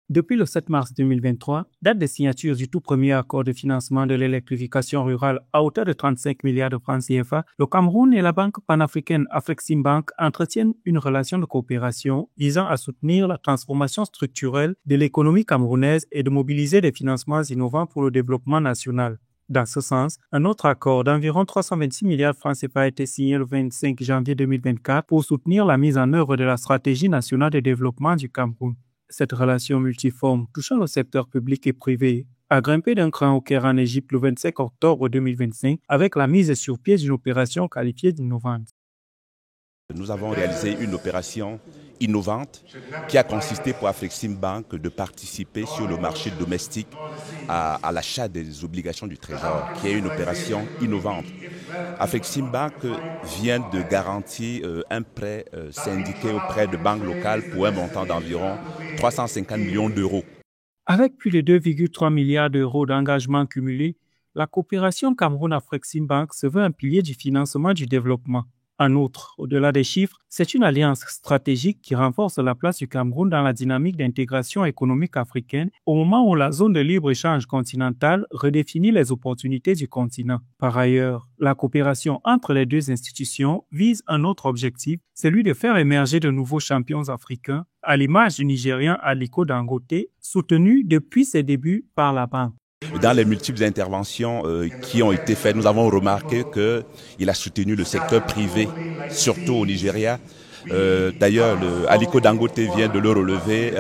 Depuis le 7 mars 2023, date de signature du tout premier accord de financement de l'électrification rurale à hauteur de 35 milliards de francs CFA, le Cameroun et la banque panafricaine Afreximbank entretiennent une relation de coopération visant à soutenir la transformation structurelle de l'économie camerounaise et de mobiliser des financements innovants pour le développement national. Dans ce sens, un autre accord d'environ 326 milliards de francs CFA a été signé le 25 janvier 2024 pour soutenir la mise en œuvre de la stratégie nationale de développement du Cameroun. Cette relation multiforme touchant le secteur public et privé a grimpé d'un cran au Caire en Égypte le 25 octobre 2025 avec la mise sur pied d'une opération qualifiée d'innovante. Nous avons réalisé une opération innovante qui a consisté pour Afreximbank de participer sur le marché domestique à l'achat des obligations du Trésor, qui est une opération innovante. Afreximbank vient de garantir un prêt syndiqué auprès de banques locales pour un montant d'environ 350 millions d'euros. Avec plus de 2,3 milliards d'euros d'engagements cumulés, la coopération Cameroun-Afreximbank se veut un pilier du financement du développement. En outre, au-delà des chiffres, c'est une alliance stratégique qui renforce la place du Cameroun dans la dynamique d'intégration économique africaine au moment où la zone de libre-échange continentale redéfinit les opportunités du continent. Par ailleurs, la coopération entre les deux institutions vise un autre objectif, celui de faire émerger de nouveaux champions africains, à l'image du Nigérian Aliko Dangote, soutenu depuis ses débuts par la banque. Dans les multiples interventions qui ont été faites, nous avons remarqué qu'il a soutenu le secteur privé, surtout au Nigeria. D'ailleurs, Aliko Dangote vient de le relever,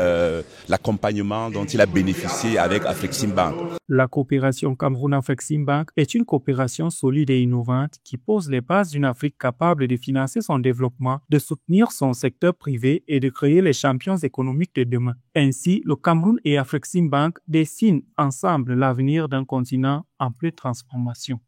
l'accompagnement dont il a bénéficié avec Afreximbank. La coopération Cameroun-Afreximbank est une coopération solide et innovante qui pose les bases d'une Afrique capable de financer son développement, de soutenir son secteur privé et de créer les champions économiques de demain. Ainsi, le Cameroun et Afreximbank dessinent ensemble l'avenir d'un continent en pleine transformation.